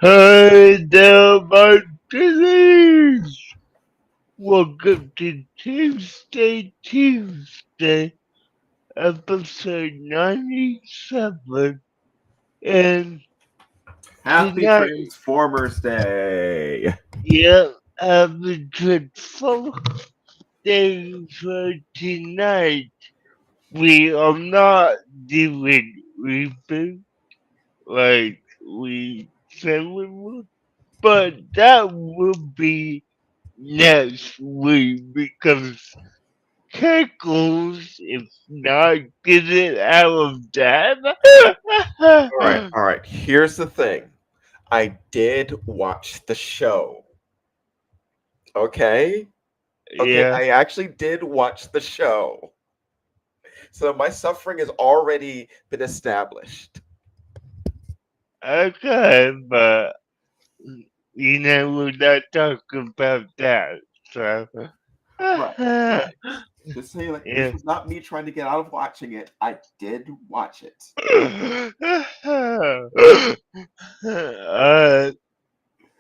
Hey there, my kiddies! Welcome to Tuesday, episode 97. And Happy tonight, Transformers Day! yeah, happy dreadful day for tonight. We are not doing reboot like we said we would, but that will be next week because Pickles if not getting out of that. All right. Here's the thing. I did watch the show. Okay? Okay, Yeah, I actually did watch the show. So my suffering has already been established. okay, but we're not talking about that. So, Right, right. Just say like this yeah. was not me trying to get out of watching it. I did watch it. uh,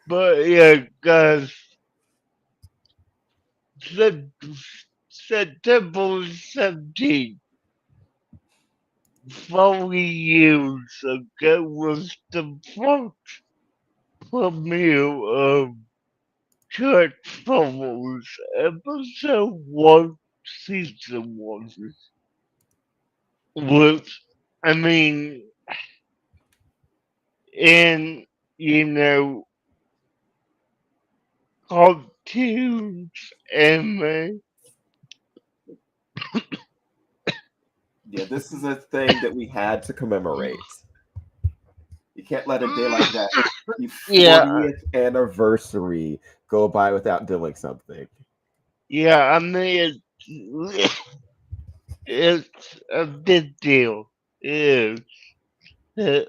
but yeah, guys, September 17th. 4 years ago was the first premiere of Transformers Episode 1, Season 1. Which, I mean, in, you know, cartoons, anime, Yeah, this is a thing that we had to commemorate. You can't let a day like that, the yeah, 40th anniversary, go by without doing something. I mean, it's a big deal. It is.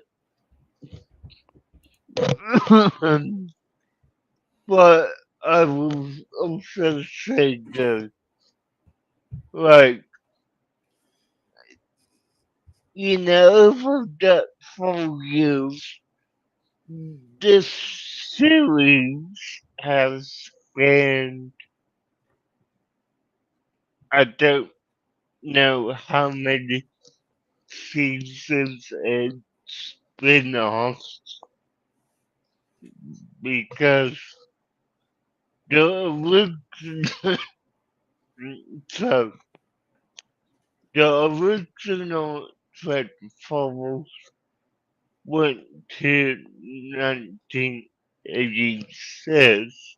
But I was also saying that, like, over that 4 years, this series has been, I don't know how many seasons and spin-offs, because the original, so, the original Transformers went to 1986.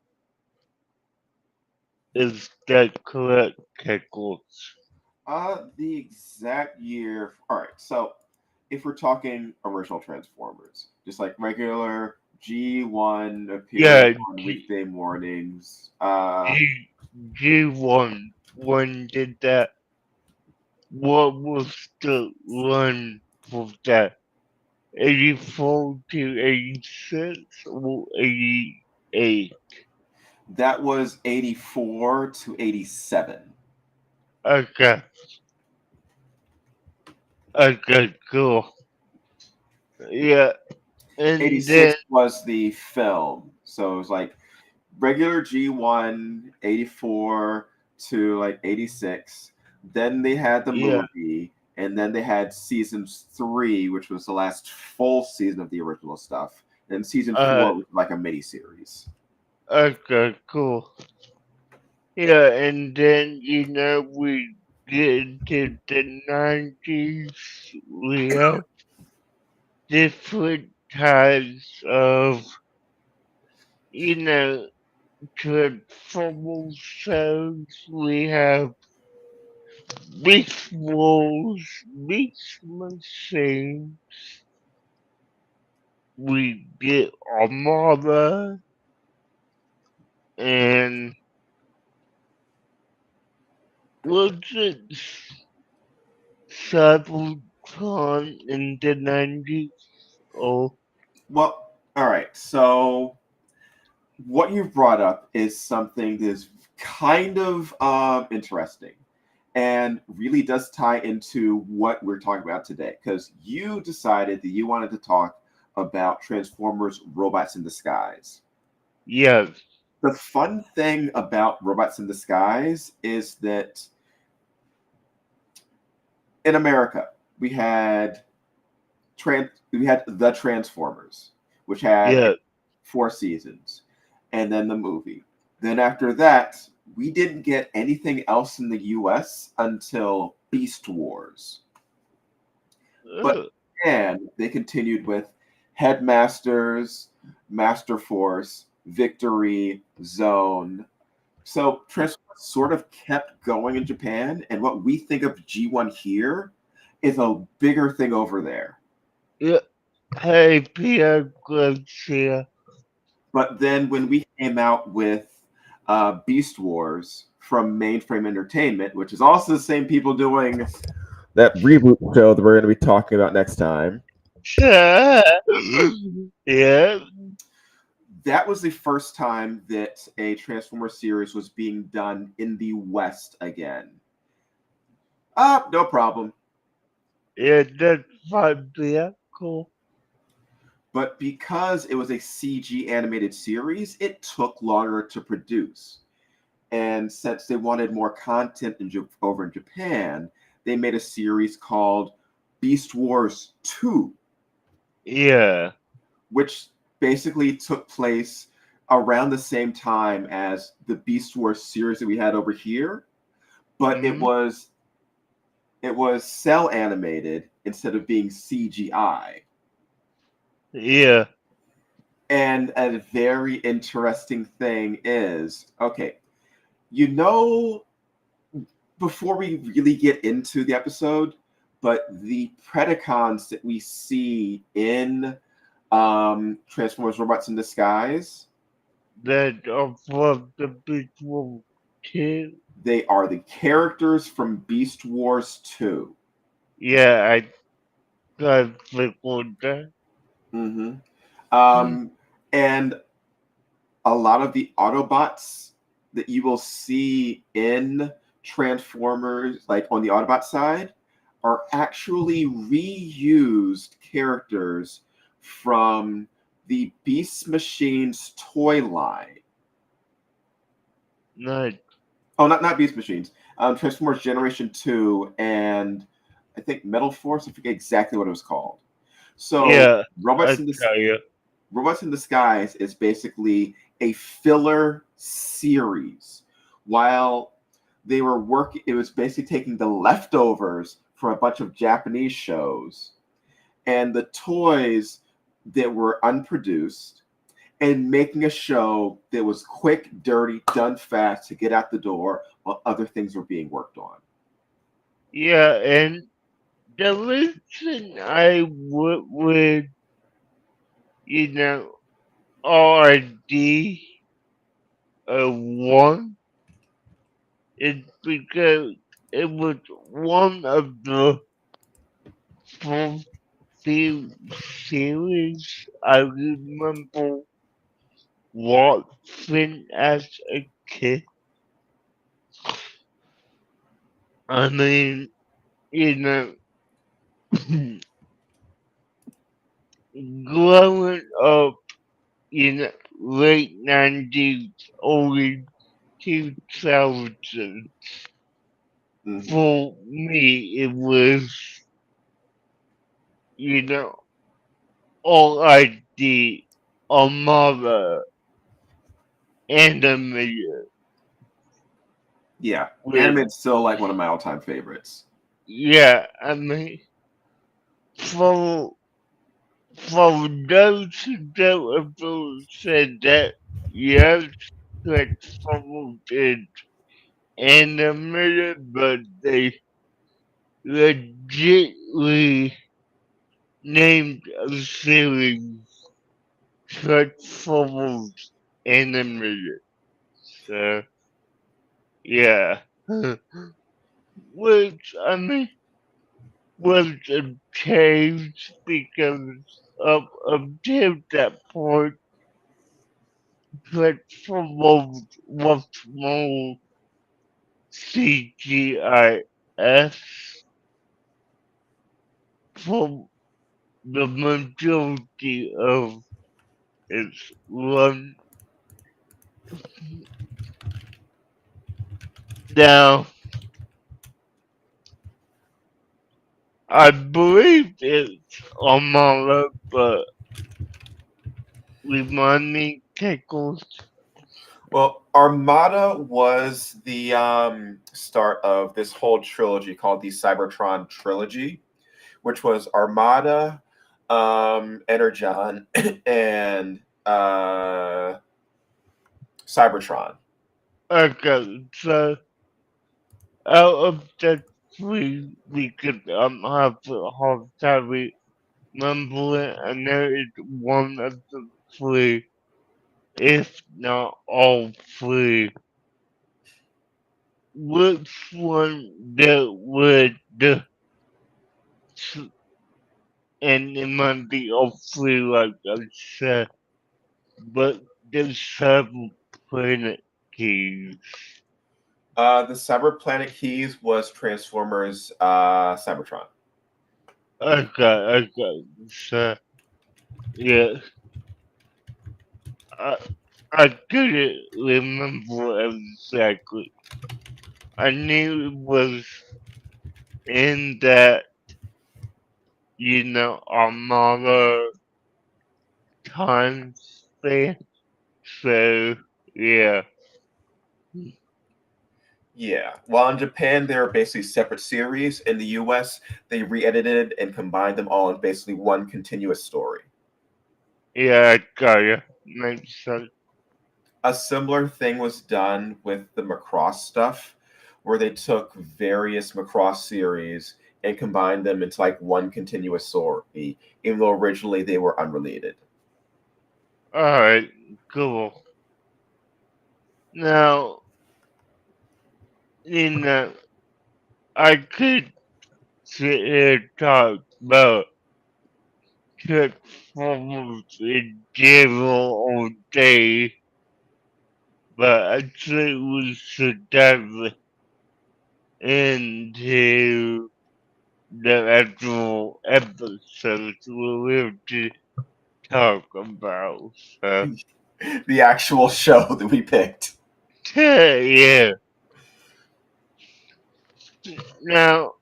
Is that correct, Pickles? The exact year. All right, so if we're talking original Transformers, just like regular G1 appearing Yeah, on G, weekday mornings. G, G1. When did that? What was the run for that? 84 to 86 or 88? That was 84 to 87. Okay, okay, cool. Yeah, and then, 86 was the film. So it was like regular G1, 84 to like 86. Then they had the yeah, movie, and then they had season three, which was the last full season of the original stuff. And season uh, four was like a mini series. okay, cool. Yeah, and then, we get into the 90s. We have different types of, you know, transformable shows. We have Beast Wars, Beast Machine. We get Armada and was it Cybertron in the 90s? Oh, Well, all right. So what you've brought up is something that's kind of interesting and really does tie into what we're talking about today because you decided that you wanted to talk about Transformers Robots in Disguise. Yes. The fun thing about Robots in Disguise is that in America, we had the Transformers, which had Yeah. 4 seasons, and then the movie. Then after that, we didn't get anything else in the U.S. until Beast Wars. But Uh, and they continued with Headmasters, Master Force, Victory, Zone. So Transformers sort of kept going in Japan, and what we think of G1 here is a bigger thing over there. yeah. Hey, Peter Garcia. But then when we came out with Beast Wars from Mainframe Entertainment, which is also the same people doing that reboot show that we're going to be talking about next time, Yeah. that was the first time that a Transformer series was being done in the West again. No problem. Yeah, that's fine, Peter. Cool. But because it was a CG animated series, it took longer to produce. And since they wanted more content over in Japan, they made a series called Beast Wars 2, Yeah. which basically took place around the same time as the Beast Wars series that we had over here, but it Mm, was cell animated instead of being CGI. yeah. And a very interesting thing is, okay, you know, before we really get into the episode, but the Predacons that we see in Transformers Robots in Disguise, That of the big one too. they are the characters from Beast Wars 2. Yeah, I got figured that. Mm-hmm. Um, and a lot of the Autobots that you will see in Transformers, like on the Autobot side, are actually reused characters from the Beast Machines toy line. Not, Oh, not Beast Machines. Transformers Generation 2 and I think Metal Force. I forget exactly what it was called. So yeah, I tell you. Robots in Disguise is basically a filler series. While they were working, it was basically taking the leftovers from a bunch of Japanese shows and the toys that were unproduced and making a show that was quick, dirty, done fast to get out the door while other things were being worked on. Yeah, and the reason I would, you know, RD 1 is because it was one of the first few series I remember watching as a kid. I mean, you know, growing up in the late 90s, early 2000s, Mm-hmm. for me, it was, you know, all I did on mother animated Yeah, with, animate's still like one of my all-time favorites. yeah, I mean, for, for those who don't have said that, yes, Transformers is animated, but they legitly named a series Transformers Animated. So, yeah. Which, I mean, was a change because until that point, Transformers was more CGIS for the majority of its run. Now, I believe it's Armada, but remind me, Tickles. Well, Armada was the start of this whole trilogy called the Cybertron trilogy, which was Armada, Energon, and Cybertron. Okay, so out of the three, we could have a hard time remembering. I know it's one of the three, if not all three. Which one that would and it might be all three, like I said, but there's several planet keys. The Cyber Planet Keys was Transformers Cybertron. Okay, so yeah, I, I couldn't remember exactly. I knew it was in that, Armada time span, so yeah. Yeah. While in Japan, they're basically separate series. In the US, they re edited and combined them all in basically one continuous story. Yeah, I got you. Makes sense. A similar thing was done with the Macross stuff, where they took various Macross series and combined them into like one continuous story, even though originally they were unrelated. Alright, cool. Now, you know, I could sit here and talk about Transformers in general all day, but I think we should dive into the actual episodes we have to talk about. So, The actual show that we picked. yeah. Now,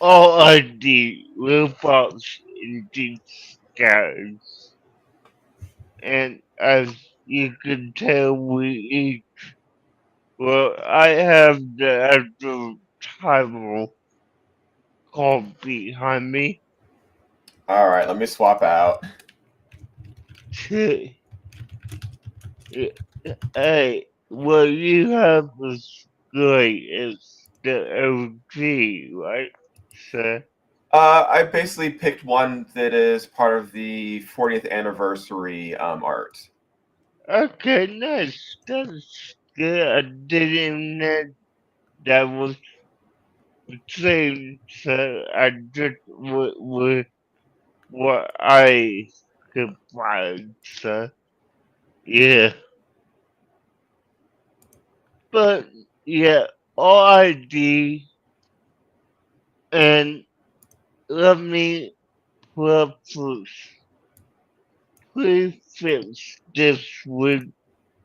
all I did robots in disguise, and as you can tell, I have the actual title called behind me. All right, let me swap out. Hey, what you have is great. It's the OG, right? So, I basically picked one that is part of the 40th anniversary art. okay, nice. That's good. I didn't know that was the same. So I just what I could find. So, yeah. But, yeah, all I did, and let me preface, please fix this with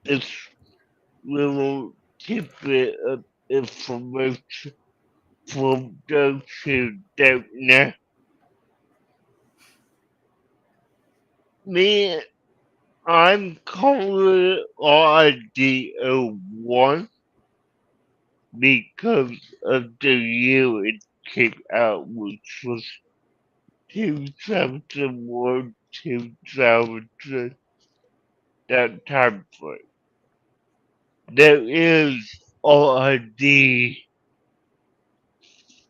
this little tidbit of information from those who don't know. Me, I'm calling it RIDO1 because of the year it came out, which was 2001, 2000, that time frame. There is RID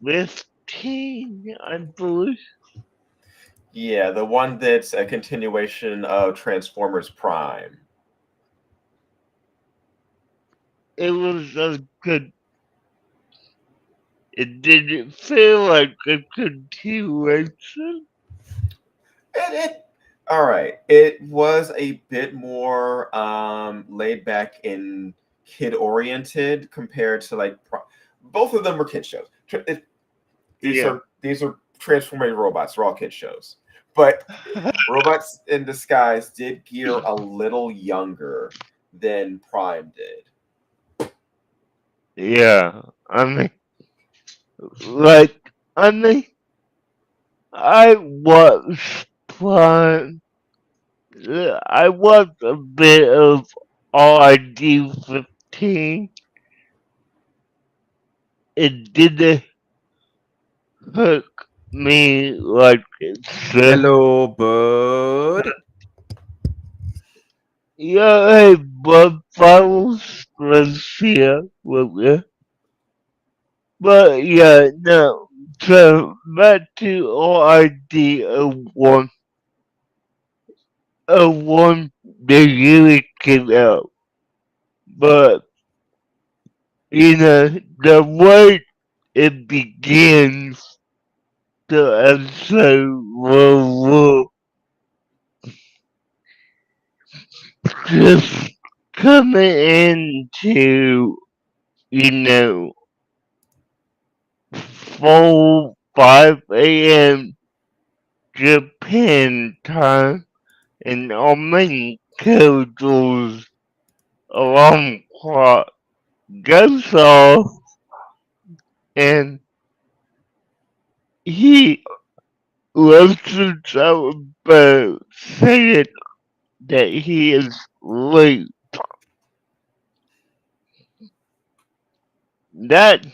15, I believe. Yeah, the one that's a continuation of Transformers Prime. It was a good. It didn't feel like a continuation. It all right. It was a bit more laid back and kid oriented compared to like both of them were kid shows. These Yeah. are transforming robots. They're all kid shows. But Robots in Disguise did gear a little younger than Prime did. Yeah, I mean, like, I mean, I was fun. I was a bit of RD 15. It didn't hook me like it should. Hello, bud. Yeah, hey, blood bottles was here with you. But yeah, no. So back to RID one the really came out. But you know, the way it begins the episode was just coming into, you know, 5 a.m. Japan time, and Almighty Kojo's alarm clock goes off, and he listens out about saying that he is late. That,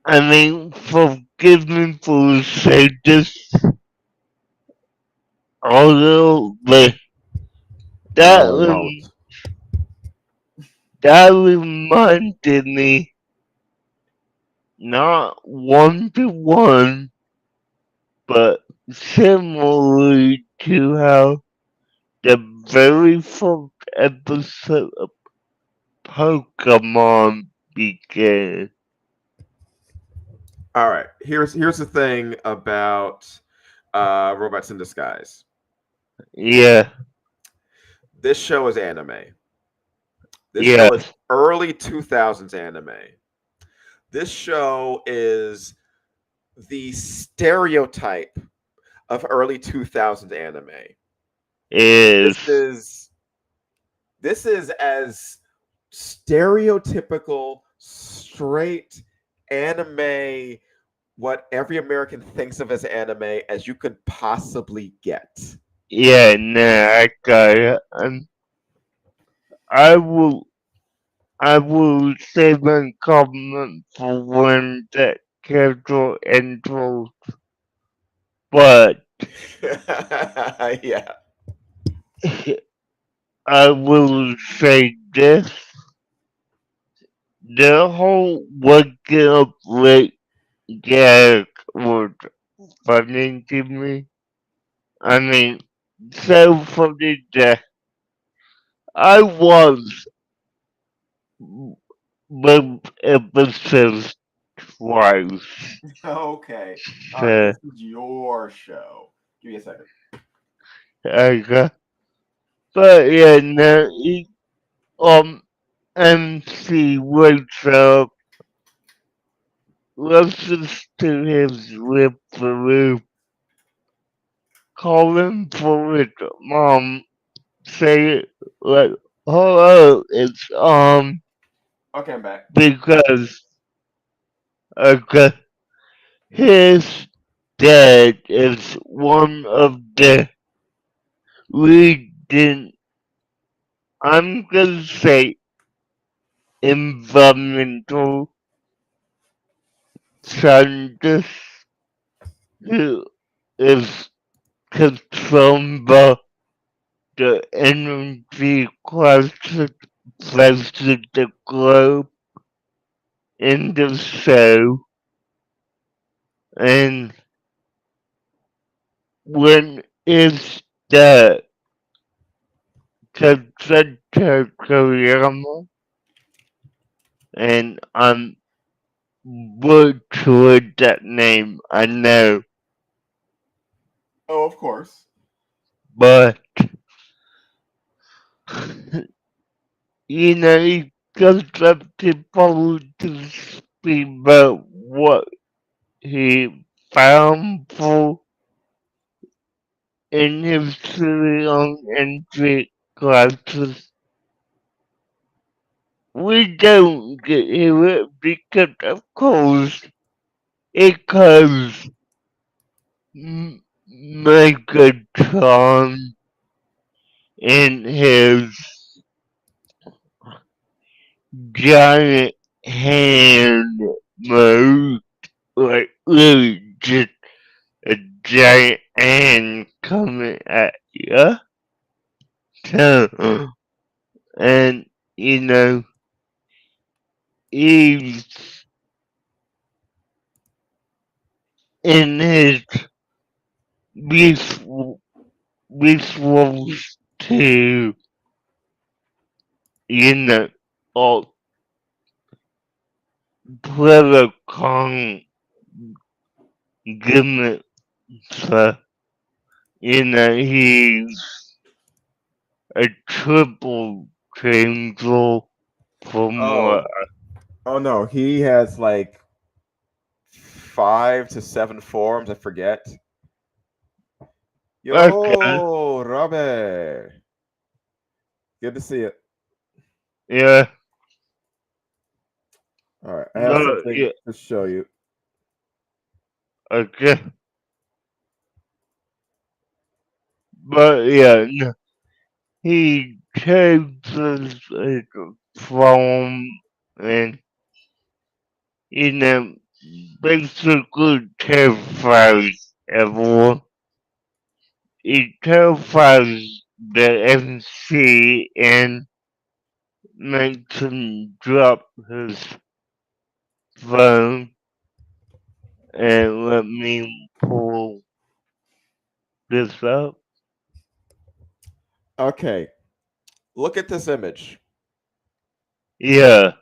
I mean, forgive me for saying this a little bit. That, No, don't. that reminded me not one to one, but similarly to how the very first episode of Pokemon began. All right. Here's the thing about Robots in Disguise. Yeah, This show is anime. This yeah, show is early 2000s anime. This show is the stereotype of early 2000s anime. This is, is this is as stereotypical straight anime, what every American thinks of as anime, as you could possibly get. yeah, nah, I got it. I will, I will save my comment for when that character enters, but Yeah. I will say this. The whole waking up late gag was funny to me. I mean, so funny that I was both episodes twice. Okay. All right. So, This is your show. Give me a second. I got, but yeah, no, MC wakes up, listens to his rip through, calling for his mom, say it like, hello, it's, Okay, I'm back. because, okay, his dad is one of the leading, I'm gonna say, environmental scientists who is concerned about the energy crisis facing the globe in the show, and when is the Toonsday Tuesday, and I'm butchered that name, I know, Oh, of course. but you know, he goes up to Paul to speak about what he found full in his on entry classes. We don't get it because, of course, it covers Megatron in his giant hand mode, like really just a giant hand coming at you. So, and you know, he's in his visual, visuals to, you know, all Predacon gimmick. So, you know, he's a triple angel from what. Oh, oh no, he has like 5 to 7 forms. I forget. Okay, Yo, Robert, good to see you. yeah, All right, I have but something yeah, to show you. okay, but yeah, no, he changes his form and, you know, basically terrifies everyone. He terrifies the MC and makes him drop his phone and let me pull this up. Okay, look at this image. Yeah,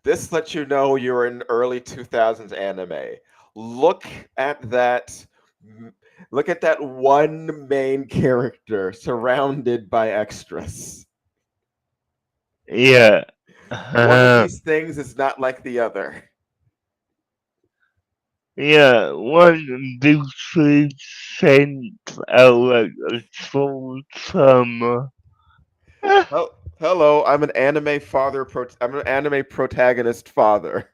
This lets you know you're in early 2000s anime. Look at that. Look at that one main character surrounded by extras. yeah. One of these things is not like the other. Yeah, one big tree sent out like a soul summer. Oh, hello, I'm an anime father. I'm an anime protagonist father.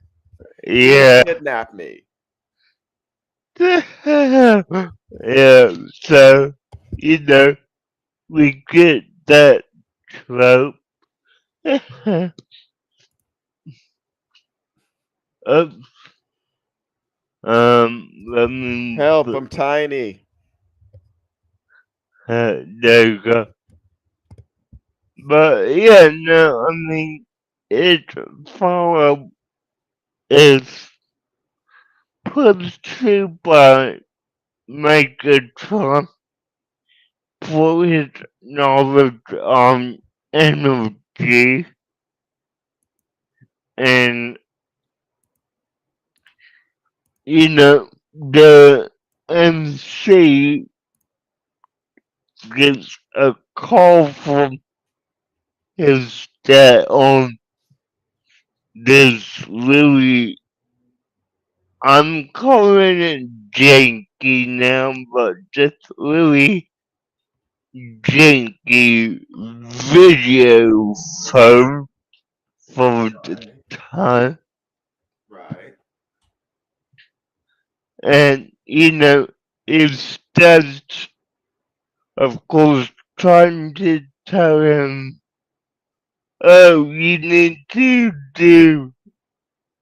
Please Yeah. kidnap me. Yeah, so, you know, we get that trope. Oops. Let me Help! put, I'm tiny. there you go. But yeah, no, I mean, it follow is pushed by Megatron for his knowledge on energy and, you know, the MC gets a call from his dad on this really, I'm calling it janky now, but just really janky video phone for the Right, time. right. And, you know, instead, of course, trying to tell him, oh, you need to do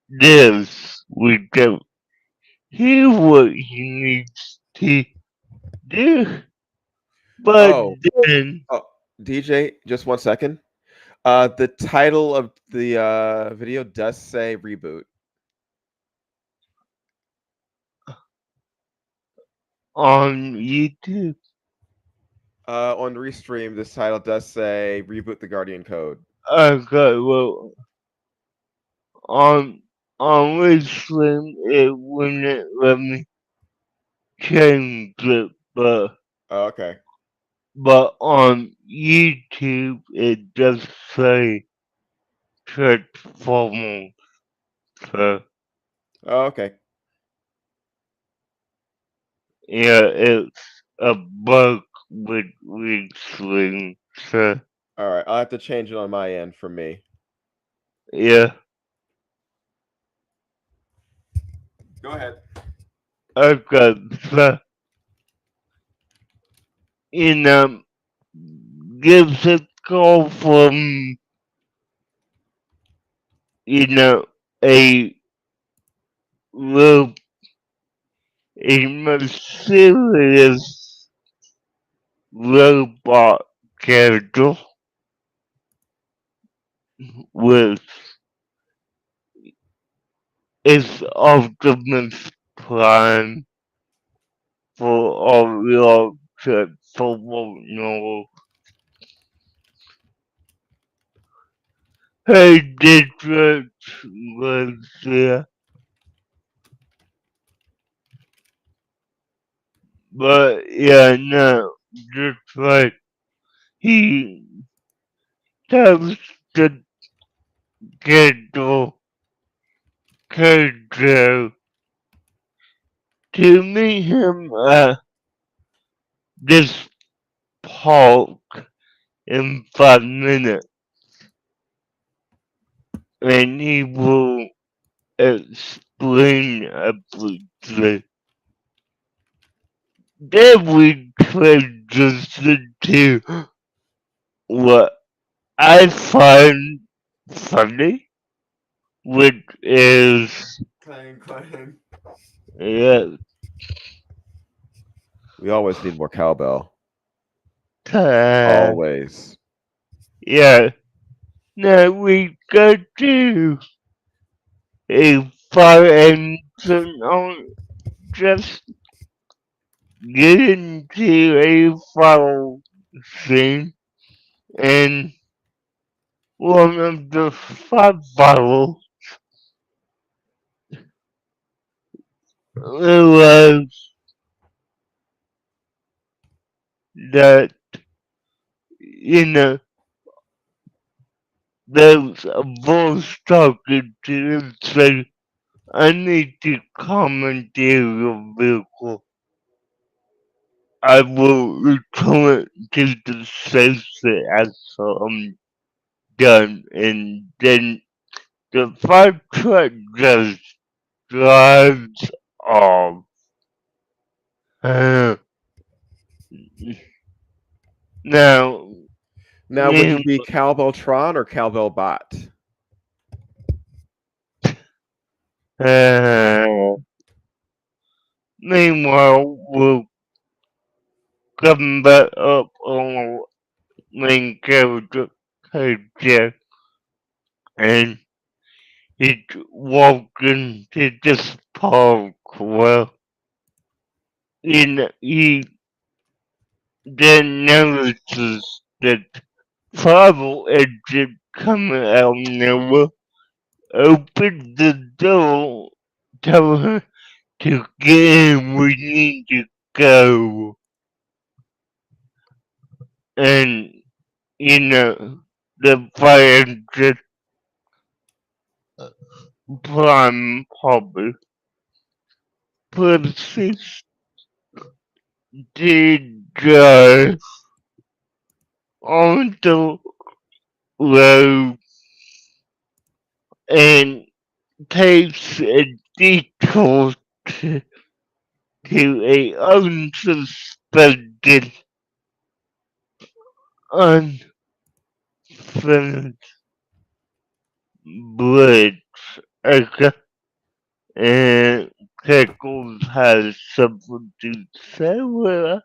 this. We don't hear what he needs to do. But Oh, then, oh, DJ, just 1 second. The title of the video does say reboot. on YouTube, On Restream, this title does say reboot the Guardian Code. okay, well, on, on Muslim, it wouldn't let me change it, Oh, okay. but on YouTube, it does say Transformers. So, Oh, okay. Yeah, it's a bug with weak swing. So All right, I'll have to change it on my end for me. yeah, Go ahead. okay. So you know, gives a call from you know a real a mysterious robot character with is Optimus Prime for all your football know. Hey, district was there, but yeah, no, just like he tells the schedule character to meet him at this park in 5 minutes, and he will explain everything. Then we transition to what I find funny, which is Clang, clang. yeah, We always need more cowbell. uh, Always. yeah. Now we go to a fire engine on just get into a final scene, and one of the five bottles realized that you know there's a voice talking to him saying, "I need to commandeer your vehicle. I will return it to the station after I'm done." And then the fire truck just drives off. Uh, now, Now, would you mean, be Cowbell Tron or Cowbell Bot? uh, meanwhile, we'll come back up on our main character, Jeff, and he's walking to this park. Well, he then notices that travel agent coming out of nowhere, open the door, tell her to get in, we need to go. And, the fire engine prime hobby proceeds to drive on the road and takes a detour to a unsuspected, unfinished bridge. Okay, and Pickles has something to say. Well,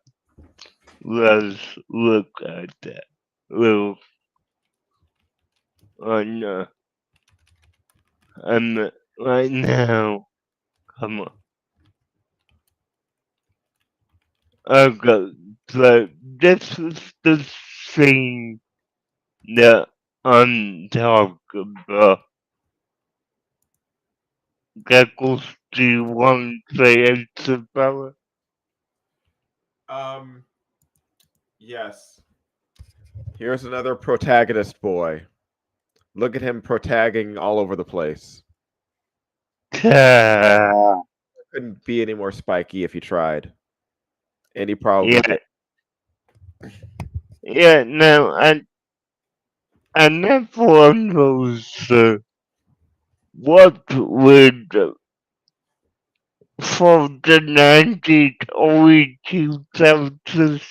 let's look at that. Well, no, I'm right now. Come on. Okay, so this is the scene that I'm talking about. Pickles, do you want to say anything about it? Um, yes. Here's another protagonist boy. Look at him protagging all over the place. Ah, Couldn't be any more spiky if you tried. Any problem with Yeah, it? yeah, no, I never understood what would for the 90s, early 2000s,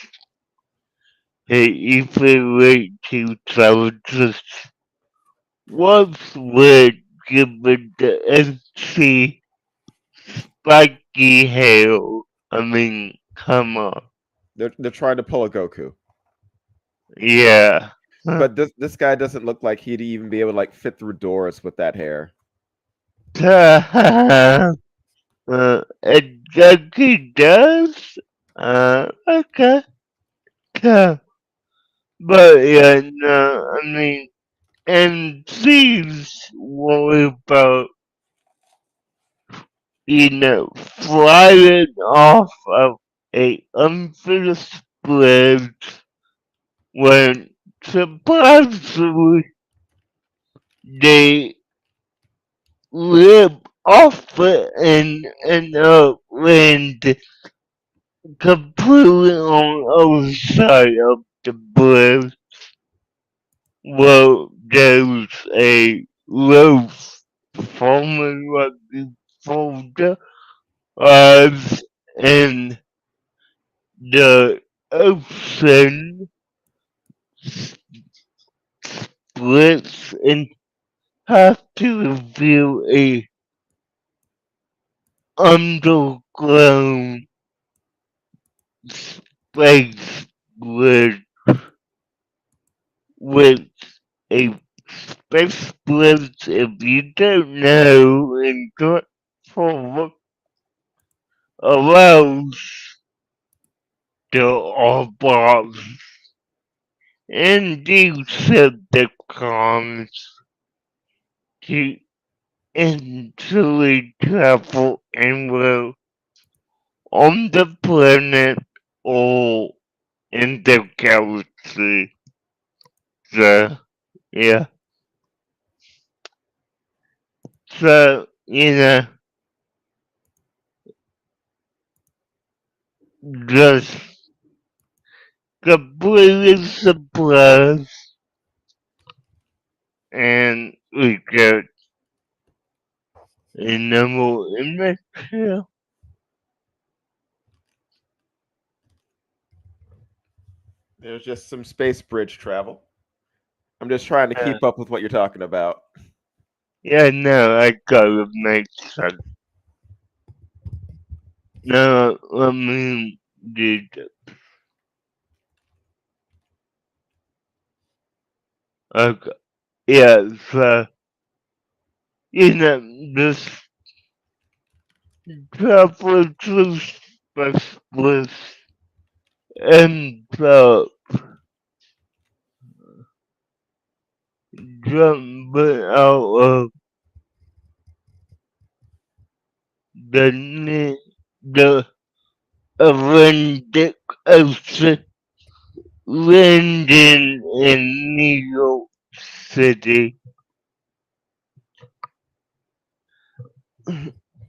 even late 2000s, what would give it the MC spiky hair? I mean, come on. They're trying to pull a Goku, Yeah. but this guy doesn't look like he'd even be able to like fit through doors with that hair. It Goku does? Okay. But yeah, no, I mean, and please worry about, flying off of a unfinished bridge when supposedly they live off it and land completely on the other side of the bridge where there's a roof forming right before the eyes and the ocean splits and have to reveal a underground space with a space bridge. If you don't know and got forward allows the robots and Decepticons to easily travel anywhere on the planet or in the galaxy. So, yeah. So, just completely surprised and we got a number image here. There's just some space bridge travel. I'm just trying to Yeah, keep up with what you're talking about. yeah, no, I gotta make sense. No, I mean, dude, okay, yeah, so, this travel to specialist ends up jumping out of the Atlantic Ocean, landing in New York City,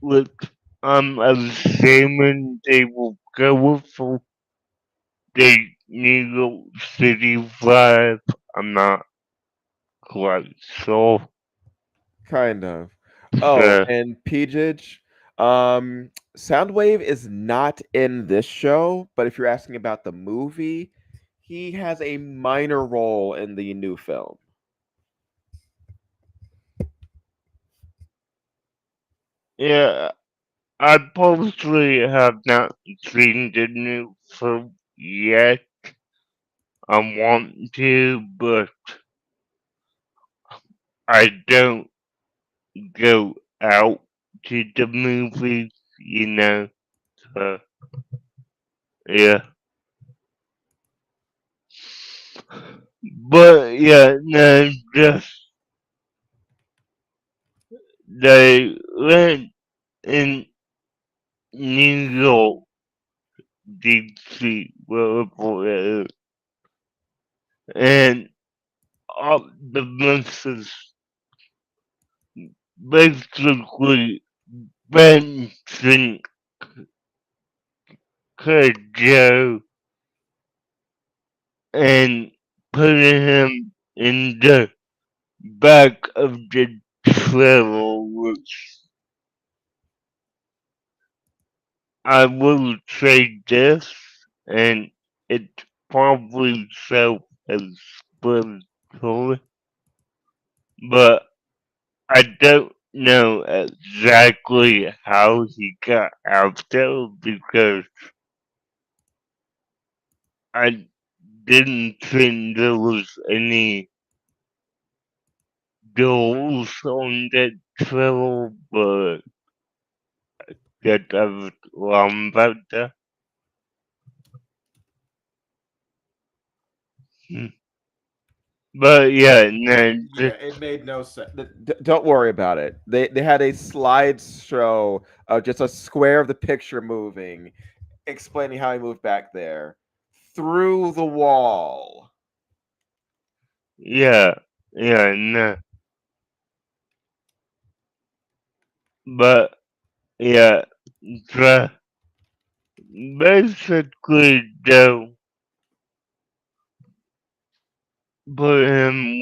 which I'm assuming they will go for the New York City vibe. I'm not quite sure. Kind of. Oh, So, and Peajage, Soundwave is not in this show, but if you're asking about the movie, he has a minor role in the new film. yeah, I personally have not seen the new film yet. I want to, but I don't go out to the movies, So, yeah. But yeah, no, just they went in New York, DC, wherever it is, and all the missus basically benching could go and put him in the back of the trailer, which I will say this, and it's probably self-explanatory, but I don't know exactly how he got out there because I didn't think there was any doors on that trailer, but that I was wrong about that. Hmm. But yeah, no, Yeah, it made no sense. Don't worry about it. They had a slideshow of just a square of the picture moving, explaining how he moved back there through the wall. yeah, yeah, no. But yeah, the, basically they'll put him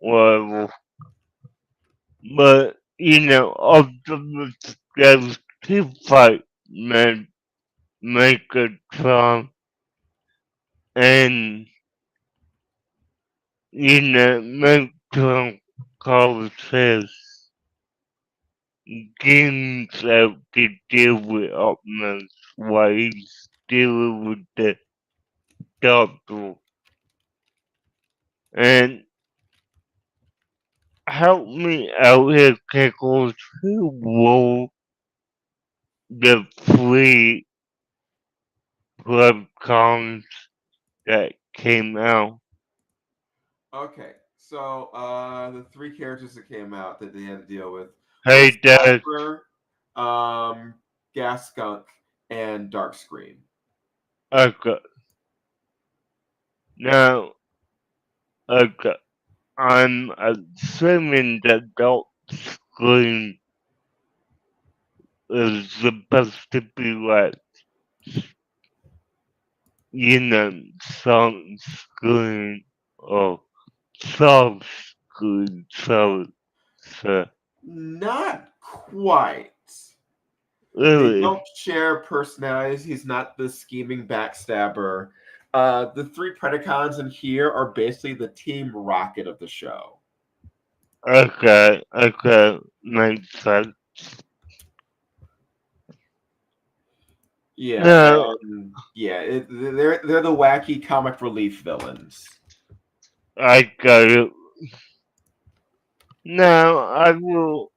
wherever. But ultimately there's two fight Megatron and Megatron calls his games out to deal with Optimus while he's dealing with the doctor. And help me out here, Pickles, who wrote the three webcoms that came out? Okay, so the three characters that came out that they had to deal with Hey, was Dad. Casper, um, Gas Skunk, and Darkscreen. Okay. Now, okay. I'm assuming that Dot Screen is supposed to be like, some screen or soft screen, so Not quite. They really, don't share personalities. He's not the scheming backstabber. The three Predacons in here are basically the Team Rocket of the show. okay, makes sense. Yeah, No, and yeah, they're the wacky comic relief villains. I got it. Now I will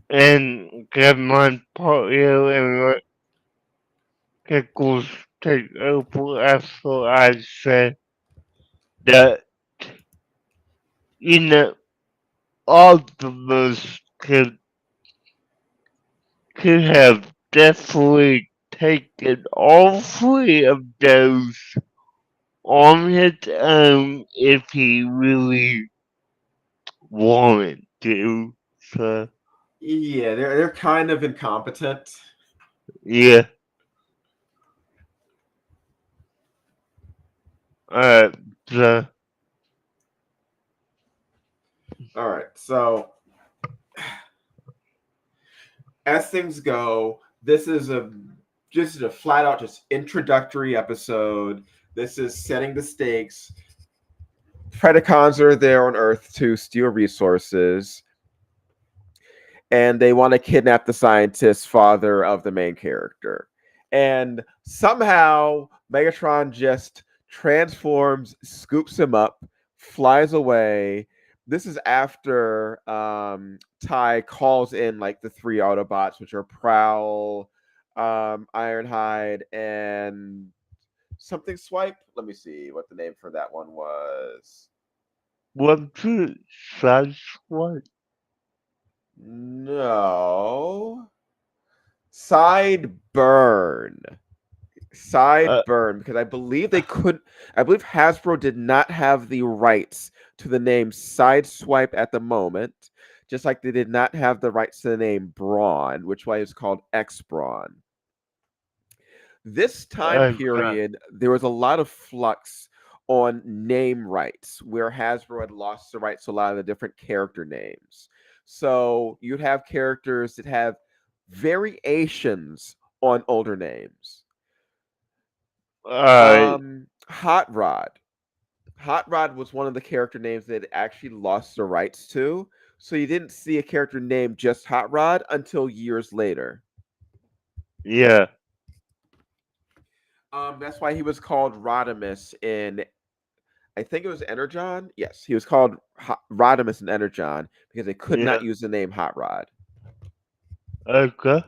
and get my part here and let Pickles take over after I said that, you know, Optimus could have definitely taken all three of those on his own if he really wanted to. So, Yeah, they're kind of incompetent. yeah. Alright, so, All right, so as things go, this is a just a flat out just introductory episode. This is setting the stakes. Predacons are there on Earth to steal resources, and they want to kidnap the scientist father of the main character. And somehow Megatron just transforms, scoops him up, flies away. This is after Ty calls in like the three Autobots, which are Prowl, Ironhide, and something Swipe. Let me see what the name for that one was. what's it? Sideswipe? No. Sideburn. Uh, Sideburn, because I believe they couldn't. I believe Hasbro did not have the rights to the name Sideswipe at the moment, just like they did not have the rights to the name Brawn, which why it's called X Brawn. This time Okay. period, there was a lot of flux on name rights where Hasbro had lost the rights to a lot of the different character names. So you'd have characters that have variations on older names. Alright. Hot Rod. Hot Rod was one of the character names that actually lost the rights to. So you didn't see a character named just Hot Rod until years later. Yeah. That's why he was called Rodimus in, I think it was Energon. Yes, he was called Rodimus in Energon because they could Yeah. not use the name Hot Rod. Okay.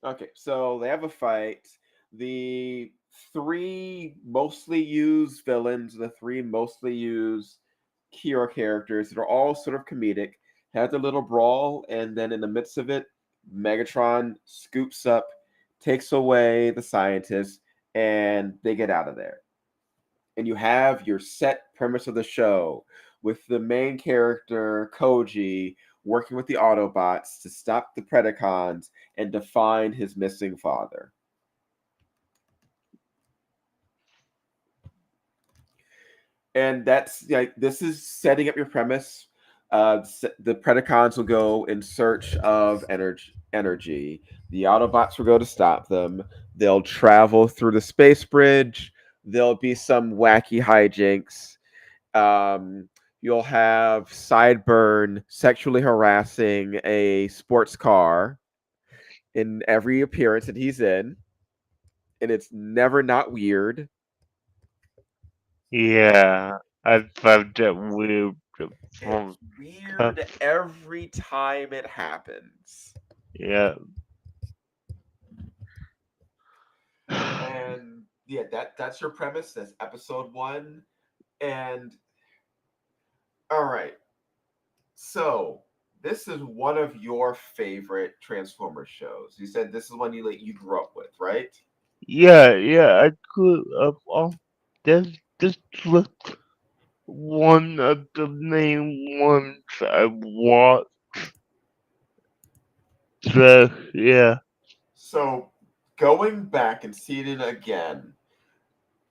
Okay, so they have a fight. The three mostly used villains, the three mostly used hero characters that are all sort of comedic, have their little brawl, and then in the midst of it, Megatron scoops up, takes away the scientists, and they get out of there. And you have your set premise of the show with the main character Koji working with the Autobots to stop the Predacons and to find his missing father. And that's like, this is setting up your premise. The Predacons will go in search of energy. The Autobots will go to stop them. They'll travel through the space bridge. There'll be some wacky hijinks. You'll have Sideburn sexually harassing a sports car in every appearance that he's in, and it's never not weird. Yeah. I found that weird. It's From, weird every time it happens. yeah. And yeah, that's your premise. That's episode one. And all right, so this is one of your favorite Transformers shows. You said this is one you grew up with, right? Yeah, yeah, I could have. This was one of the main ones I watched. So, yeah. So going back and seeing it again,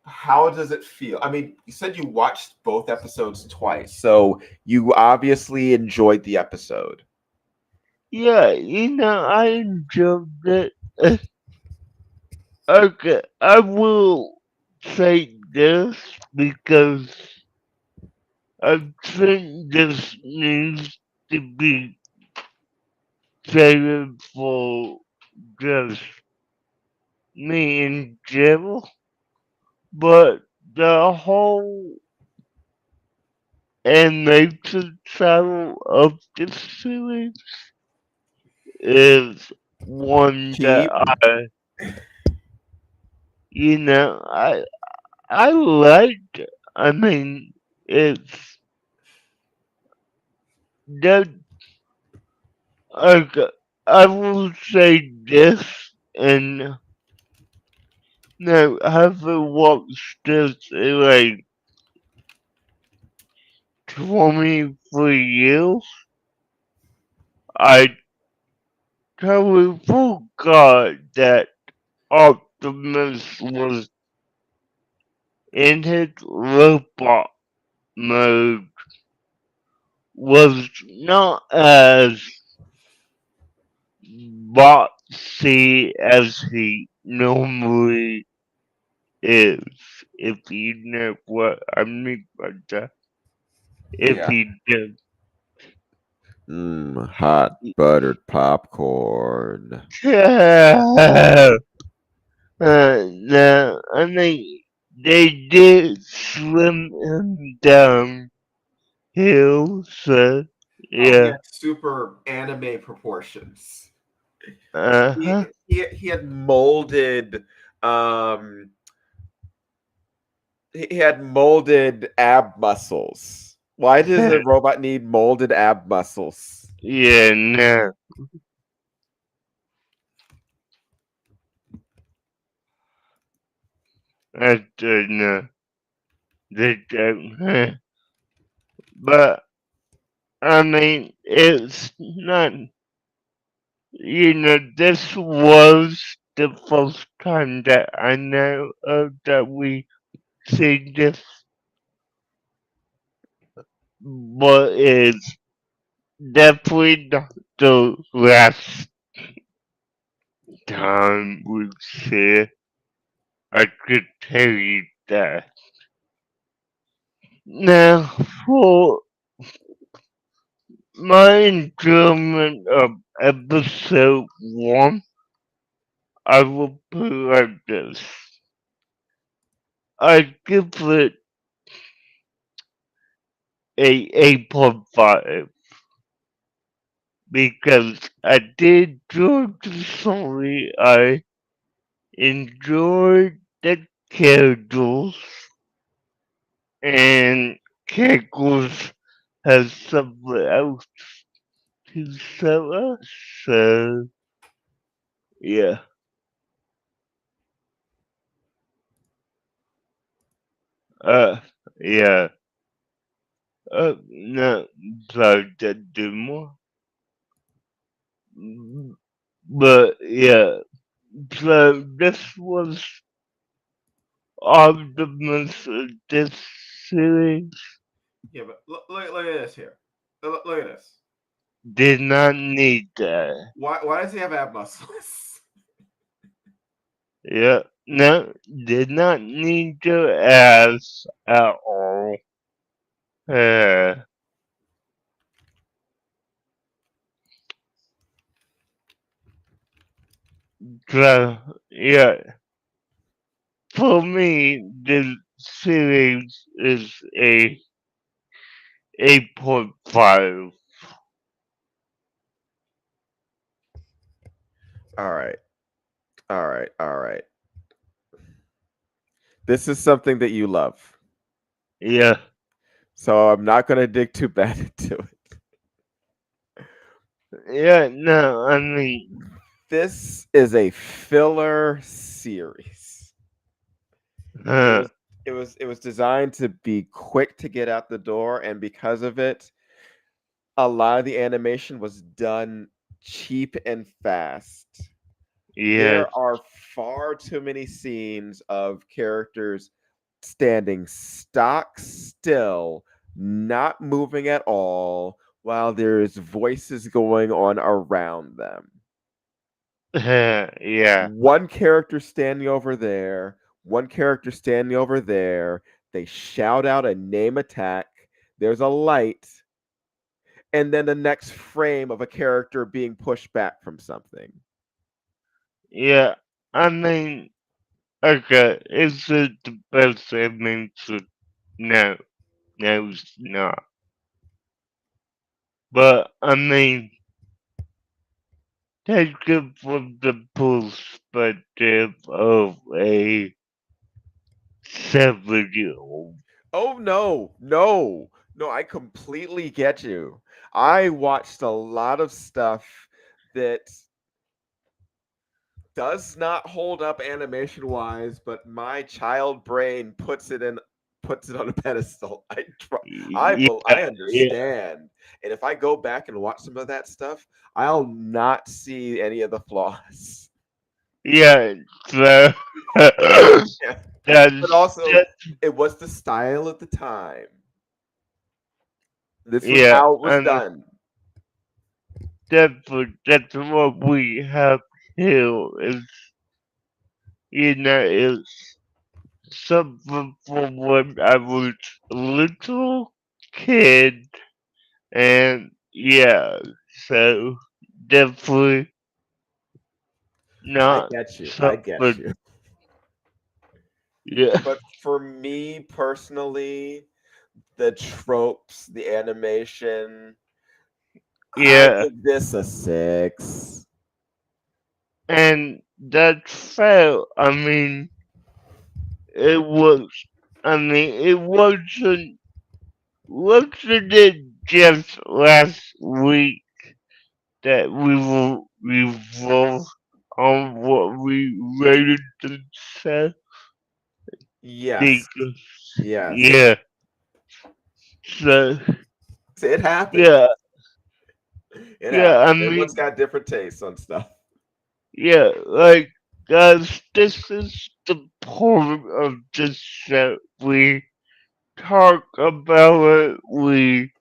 how does it feel? I mean, you said you watched both episodes twice, so you obviously enjoyed the episode. Yeah, I enjoyed it. Okay, I will say this because I think this needs to be saved for just me in general. But the whole animated style of this series is one that Keep. you know, I liked. I mean, it's that okay, I will say this, and no, having watched this in like 23 years, I totally forgot that Optimus was in his robot mode was not as boxy as he normally is, if you know what I mean by that. If Yeah. you do. Hot buttered popcorn. No, I mean, they did slim him down hill, so Oh, he yeah. had super anime proportions. He Uh-huh. he had molded um he had molded ab muscles. Why does a robot need molded ab muscles? Yeah, no, I don't know. They don't. But I mean, it's not, this was the first time that I know of that we see this, but it's definitely not the last time we see it. I could tell you that. Now, for my enjoyment of episode 1, I will put it like this. I give it a 8.5 because I did enjoy the story. I enjoyed the characters, and characters has something else to show us. So, yeah. Uh, yeah. No, sorry, that do more. But, yeah. So, this was Optimus this series. Yeah, but look at this here. Look at this. Did not need that. Why does he have ab muscles? Yeah, no, did not need your ass at all. Uh, so, yeah, for me, the series is a 8.5. All right. All right. All right. This is something that you love. Yeah, So I'm not going to dig too bad into it. yeah, no, I mean, This is a filler series. It uh, was it was designed to be quick to get out the door, and because of it, a lot of the animation was done cheap and fast. yeah, There are far too many scenes of characters standing stock still, not moving at all, while there's voices going on around them. yeah, One character standing over there, one character standing over there. They shout out a name attack. There's a light, and then the next frame of a character being pushed back from something. yeah, I mean, okay, is it the best animation? No, no, it's not. But, I mean, take it from the perspective of a 7-year-old. Oh no, no, no, I completely get you. I watched a lot of stuff that does not hold up animation wise, but my child brain puts it on a pedestal. Yeah, I yeah, understand. And if I go back and watch some of that stuff, I'll not see any of the flaws. yeah, so, Yeah. But that's, also that, it was the style at the time. This was yeah, how it was and done. that's what we have here is, is something from when I was a little kid, and yeah, so definitely I not get you. I get something, you. yeah, But for me personally, the tropes, the animation, I yeah, give this a 6. and that's fair. I mean, it was, it wasn't it just last week that we will revolve on what we rated the set? Yes. Because, Yes. yeah, so, It happens. yeah, It yeah. happens. I Everyone's mean, got different tastes on stuff. yeah. Like, guys, this is the part of the show. We talk about it. We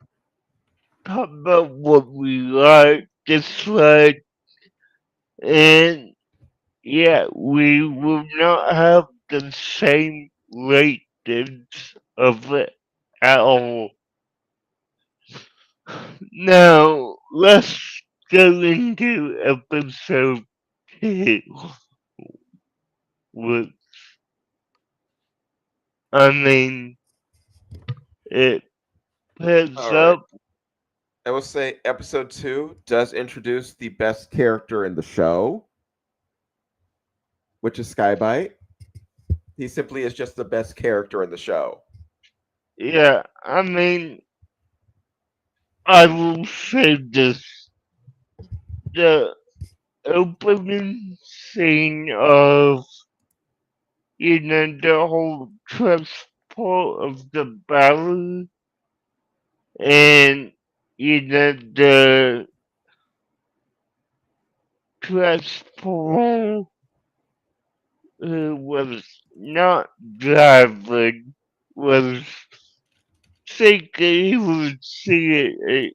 talk about what we like, dislike, and yeah, we will not have the same ratings of it at all. Now, let's go into episode 2, which, I mean, it picks All right. up, I will say episode 2 does introduce the best character in the show, which is Skybite. He simply is just the best character in the show. yeah, I mean, I will say this, the opening scene of, the whole transport of the battle and, the transport who was not driving was thinking he would see a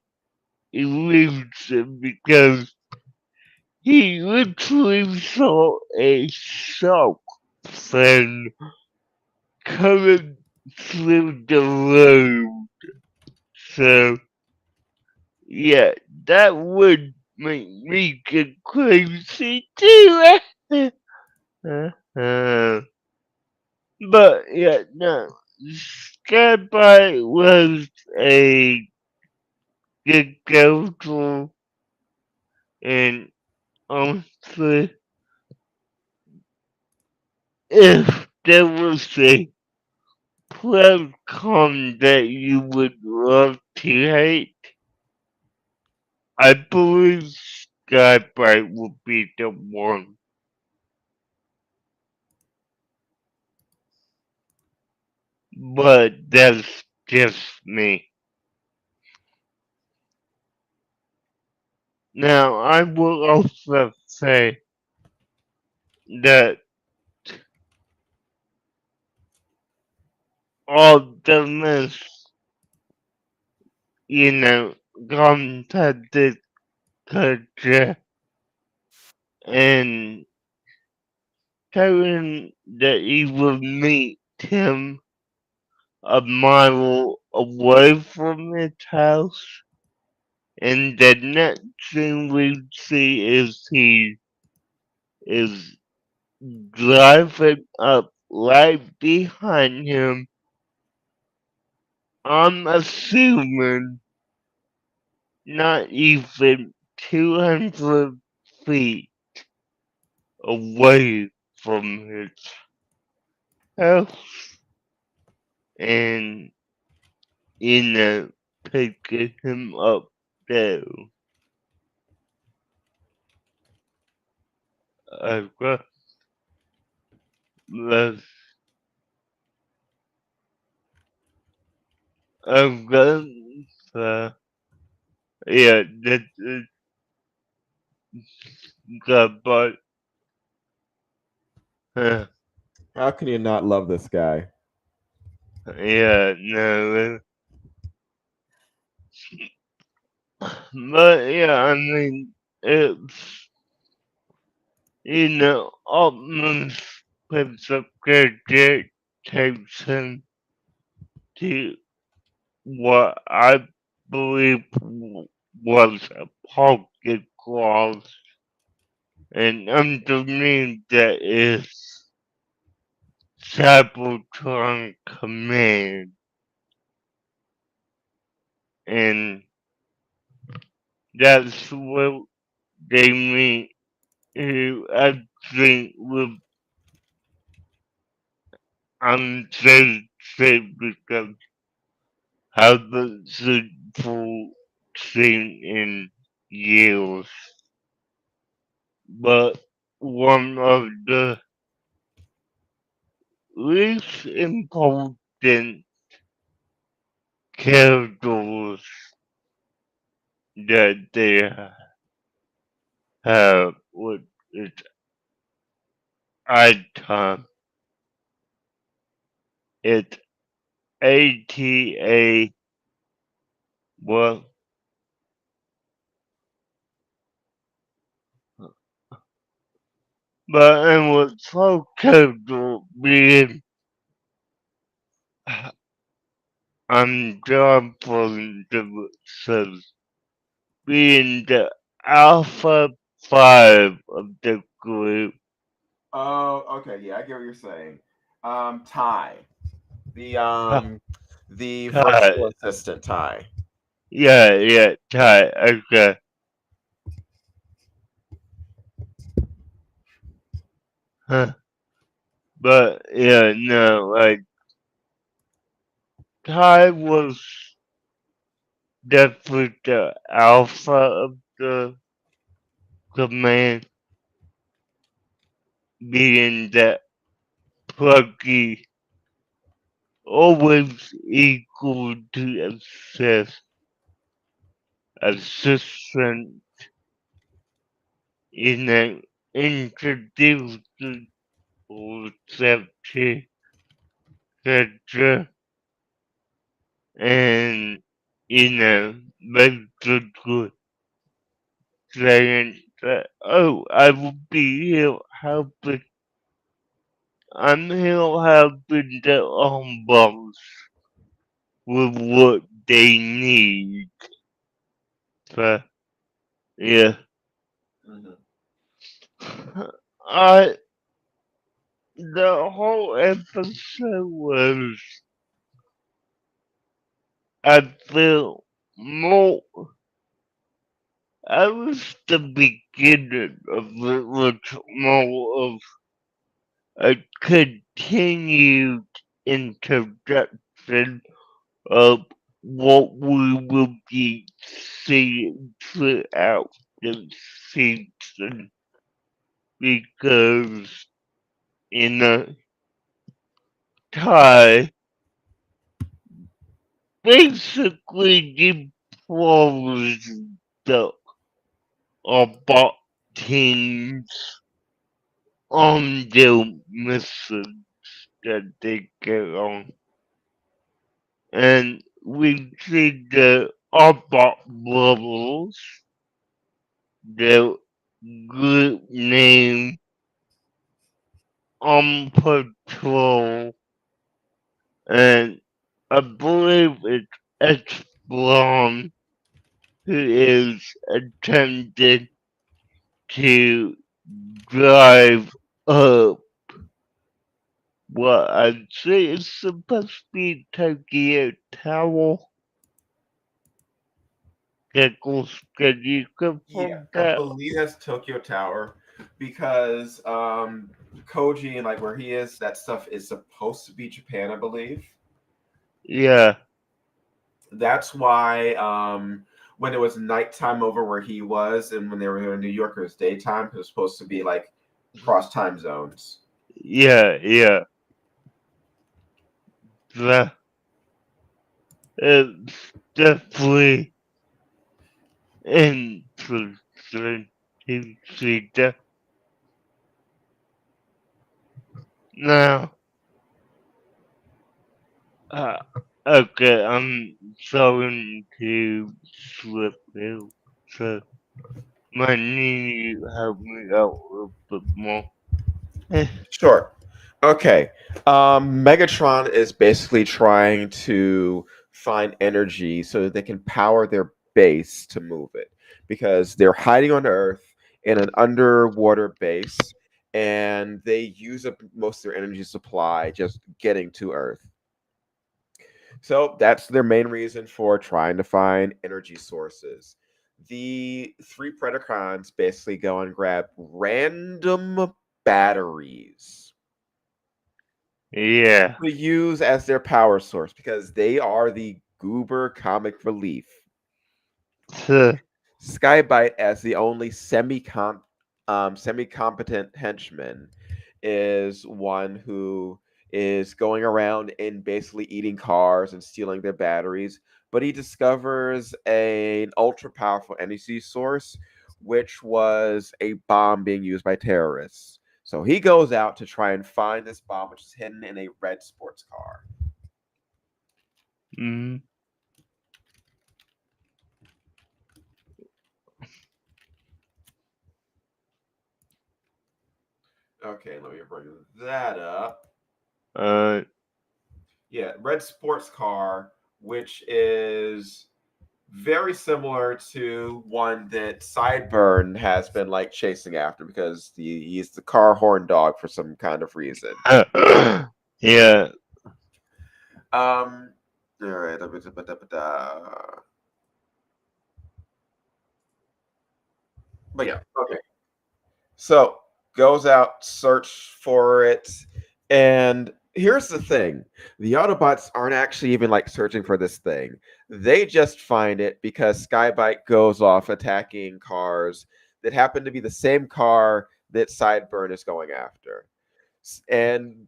illusion because he literally saw a shark fin coming through the road. So, yeah, that would make me get crazy too. But yeah, no. Skyby was a good character, and honestly, if there was a platform that you would love to hate, I believe Skyby would be the one. But that's just me. Now, I will also say that all the lists, contacted Kutcher and telling that he will meet him a mile away from his house, and the next thing we see is he is driving up right behind him. I'm assuming not even 200 feet away from his house, and, picking him up there. I've got, let's, I've got, uh, yeah, that, but, uh, How can you not love this guy? yeah, no, but yeah, I mean, it's, Altman's picks up character takes him to what I believe was a pocket clause, and underneath that is Cybertron Command, and that's what they mean. Who I think would, I'm say because haven't seen full scene in years, but one of the least important characters that they have with its icon. It's ATA, well, but it was so comfortable being on job for the service, being the Alpha 5 of the group. Oh, okay, yeah, I get what you're saying. Ty, the Huh, virtual Ty. assistant Ty. Yeah, yeah, Ty, okay. Huh. But yeah, no, like Ty was definitely the alpha of the command, being that plucky, always equal to assistant in an introduced safety culture and basically saying that, oh, I will be here helping. I'm here helping the boss with what they need. So, yeah. Mhm. I, the whole episode was, I feel more, I was the beginning of it was more of a continued introduction of what we will be seeing throughout the season because in a tie basically deploys the bot teams on their mission that they get on. And we see the Arbok brothers, the group name on patrol, and I believe it's X-Blonde who is attempting to drive up what I'd say is supposed to be Tokyo Tower. Pickles, can you Yeah, confirm I that? believe that's Tokyo Tower because Koji and like where he is, that stuff is supposed to be Japan, I believe. Yeah, That's why when it was nighttime over where he was, and when they were in New York, it was daytime. It was supposed to be like cross time zones. yeah. The, it's definitely interesting to see that. Now, uh, okay, I'm sorry to slip you, so might need you to help me out a little bit more. Eh, Sure. Okay. Megatron is basically trying to find energy so that they can power their base to move it because they're hiding on Earth in an underwater base and they use up most of their energy supply just getting to Earth. So that's their main reason for trying to find energy sources. The three Predacons basically go and grab random batteries yeah. to use as their power source because they are the goober comic relief. So, Skybite, as the only semi competent henchman, is one who is going around and basically eating cars and stealing their batteries. but he discovers an ultra powerful energy source, which was a bomb being used by terrorists. So he goes out to try and find this bomb, which is hidden in a red sports car. Mm. Okay, let me bring that up. Uh, Yeah, red sports car, which is very similar to one that Sideburn has been like chasing after because he's the car horn dog for some kind of reason. yeah. All right. But yeah, okay. So goes out, search for it, and here's the thing: the Autobots aren't actually even like searching for this thing. They just find it because Skybite goes off attacking cars that happen to be the same car that Sideburn is going after. And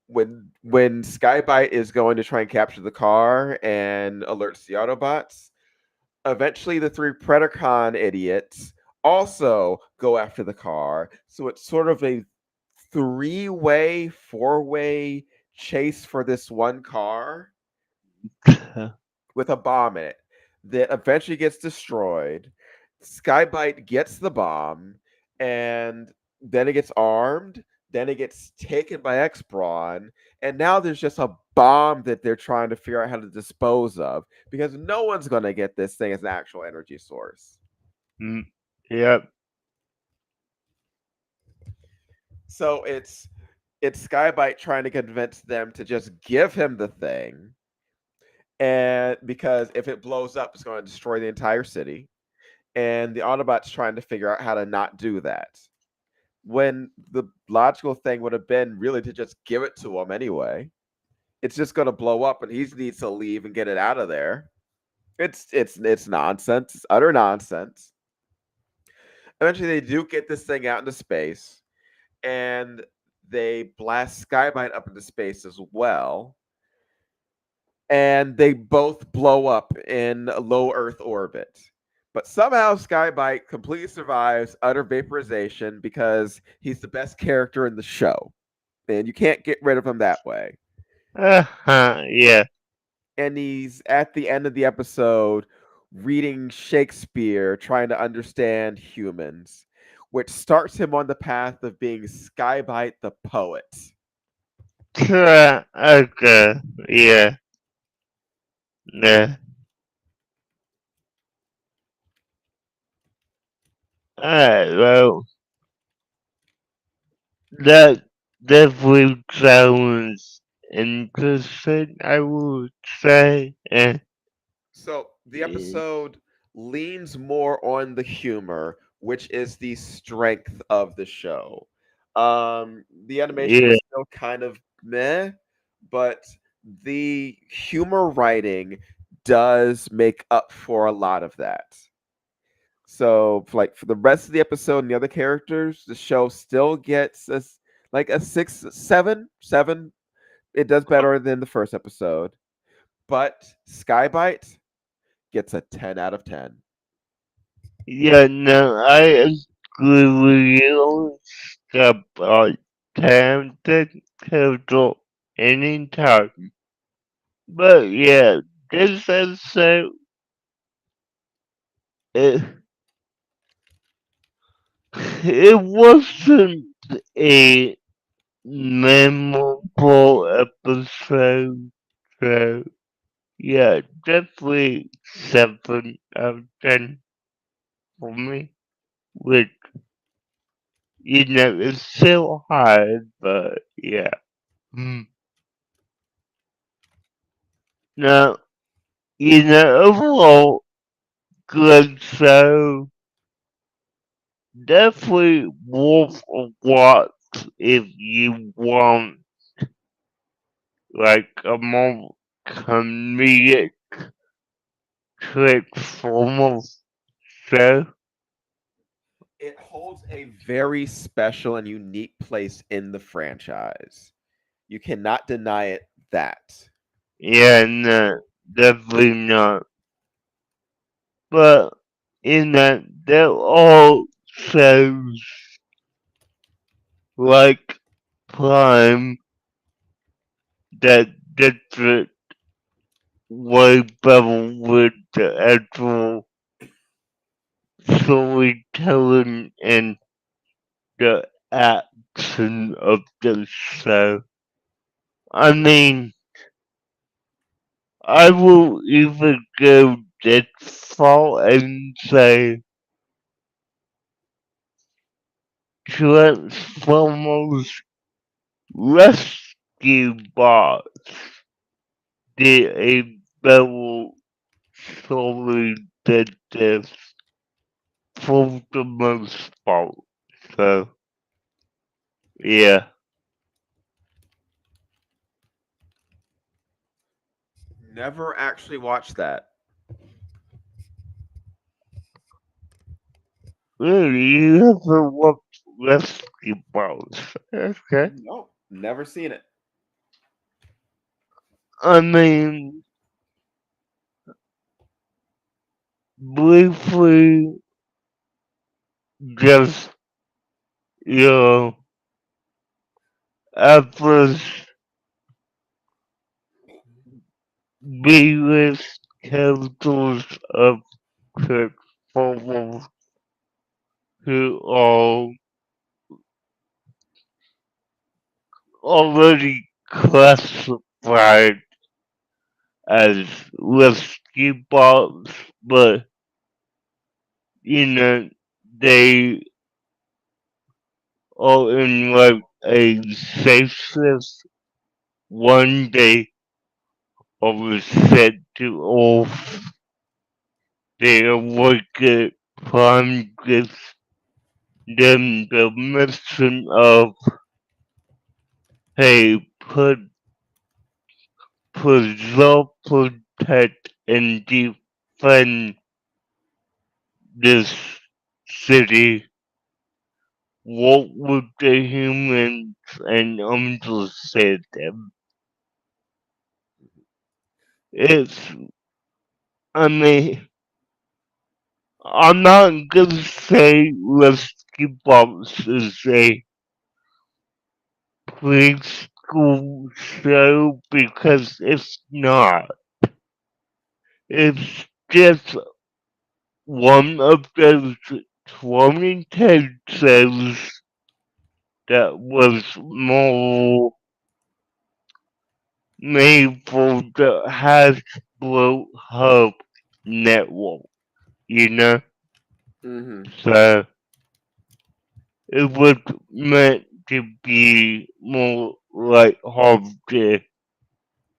when Skybite is going to try and capture the car and alerts the Autobots, eventually the three Predacon idiots also go after the car. So it's sort of a three-way, four-way chase for this one car with a bomb in it that eventually gets destroyed. Skybite gets the bomb, and then it gets armed. Then it gets taken by X Brawn, and now there's just a bomb that they're trying to figure out how to dispose of because no one's going to get this thing as an actual energy source. Mm. Yep. So it's Skybite trying to convince them to just give him the thing, and because if it blows up, it's going to destroy the entire city. And the Autobots trying to figure out how to not do that. When the logical thing would have been really to just give it to him anyway. It's just going to blow up, and he needs to leave and get it out of there. It's nonsense. It's utter nonsense. Eventually, they do get this thing out into space, and they blast Skybite up into space as well. And they both blow up in low Earth orbit. But somehow Skybite completely survives utter vaporization because he's the best character in the show. And you can't get rid of him that way. Yeah. And he's at the end of the episode reading Shakespeare, trying to understand humans, which starts him on the path of being Skybite the poet. Okay. Yeah. Yeah. Alright, well, that definitely sounds interesting, I would say. So the Eh, episode leans more on the humor, which is the strength of the show. The animation yeah. was still kind of meh, but the humor writing does make up for a lot of that. So, like for the rest of the episode and the other characters, the show still gets like a 6, 7, 7. It does better than the first episode, but Skybite gets a 10 out of 10. Yeah, no, I agree with you. Step on talented character anytime. But yeah, this episode, it, it wasn't a memorable episode. So yeah, definitely 7 out of 10 for me. Which it's still hard, but yeah. Mm. Now, overall, good show. Definitely worth a watch if you want like a more comedic Transformers show. It holds a very special and unique place in the franchise. You cannot deny it that. Yeah, no. definitely not. But in that, there are shows like Prime that different way better with the actual storytelling and the action of the show. I mean, I will even go that far and say Transformers Rescue Bots did a better story than this for the most part. So, yeah. Never actually watched that. Really, you ever watched Rescue Bots? Okay. No, never seen it. I mean, briefly, just, you know, average B-list characters of Transformers who are already classified as rescue bots, but, you know, they are in like a safe shift. One day I was set to off. They awaken Prime gives them the mission of, hey, preserve, protect, and defend this city. Work with the humans and understand them. It's, I mean, I'm not gonna say Rescue Box is a preschool show because it's not. It's just one of those 2010 shows that was more made for the Hasbro Hub network, you know? Mm-hmm. So it was meant to be more lighthearted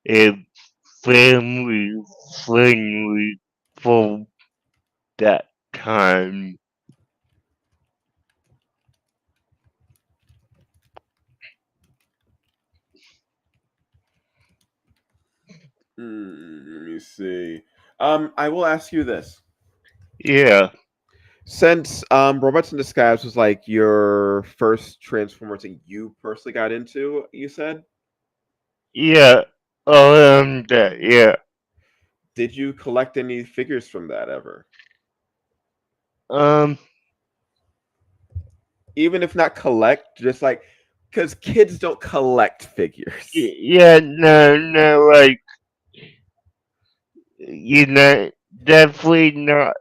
and family friendly for that time. Let me see. I will ask you this. Yeah, Since Robots in Disguise was like your first Transformers that you personally got into, you said, yeah, that, yeah. did you collect any figures from that ever? Um, Even if not collect, just like because kids don't collect figures. yeah, no, like, you know, definitely not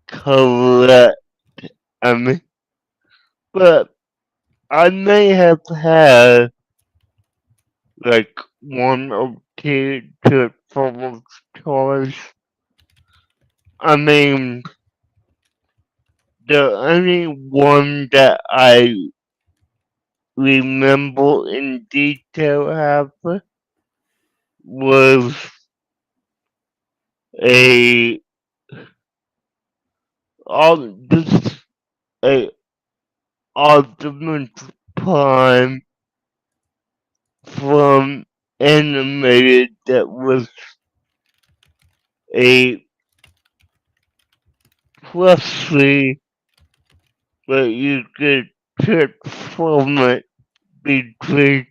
correct. I mean, but I may have had like one or two Transformers toys. I mean, the only one that I remember in detail happened was a this a Optimus Prime from animated that was a plushie, but you could transform it between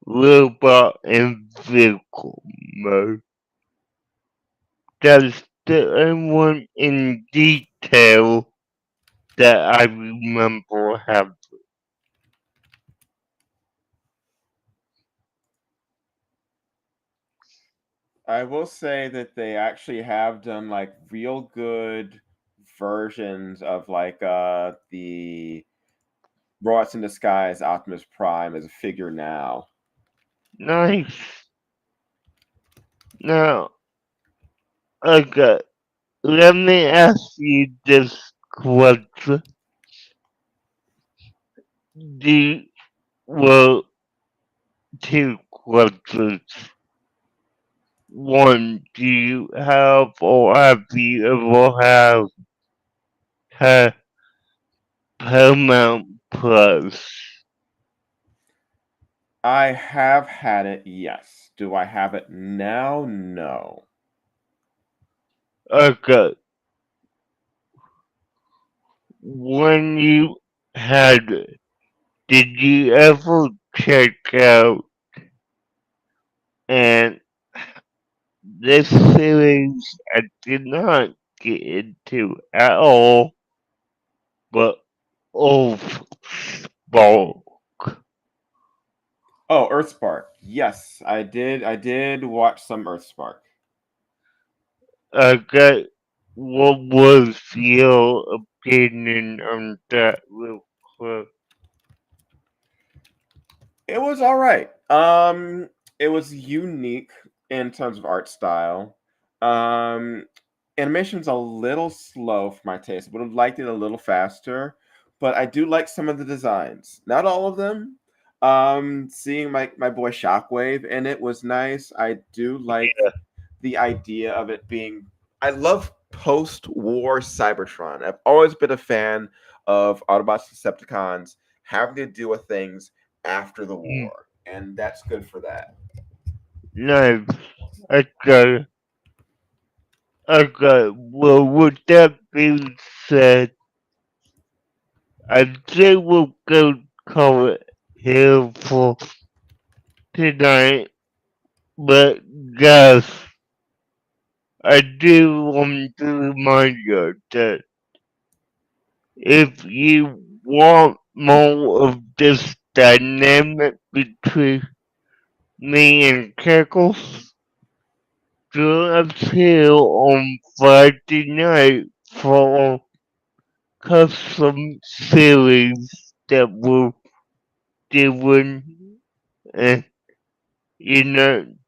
robot and vehicle mode. That's the only one in detail that I remember have. I will say that they actually have done like real good versions of like the Robots in Disguise Optimus Prime as a figure now. Nice. Now, okay, let me ask you this question. Do, well, two questions. One, do you have or have you ever had Paramount Plus? I have had it, yes. Do I have it now? No. Okay, when you had it, did you ever check out and this series I did not get into at all, but Oathspark. Oh, Earthspark. Yes, I did. I did watch some Earthspark. Okay, what was your opinion on that real quick? It was all right. It was unique in terms of art style. Um, Animation's a little slow for my taste. Would have liked it a little faster, but I do like some of the designs. Not all of them. Seeing my boy Shockwave in it was nice. I do like the idea of it being. I love post-war Cybertron. I've always been a fan of Autobots, Decepticons having to deal with things after the Mm, war, and that's good for that. nice. Okay, okay. Well, with that being said, I think we'll go call it here for tonight. But guys, I do want to remind you that if you want more of this dynamic between me and Kekels, join us here on Friday night for a custom series that we're doing and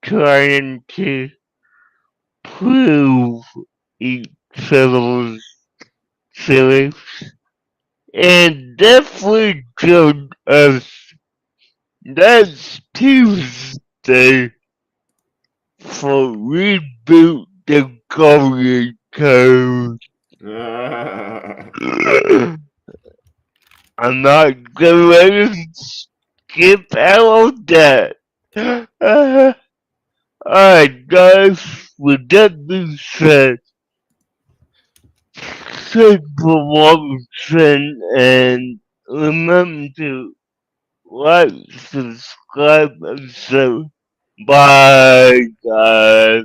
trying to prove each other's series. And definitely join us next Tuesday for Reboot the Golden Code. I'm not going to skip out on that. Alright, guys, with that being said, thank you for watching and remember to like, subscribe, and so bye, guys.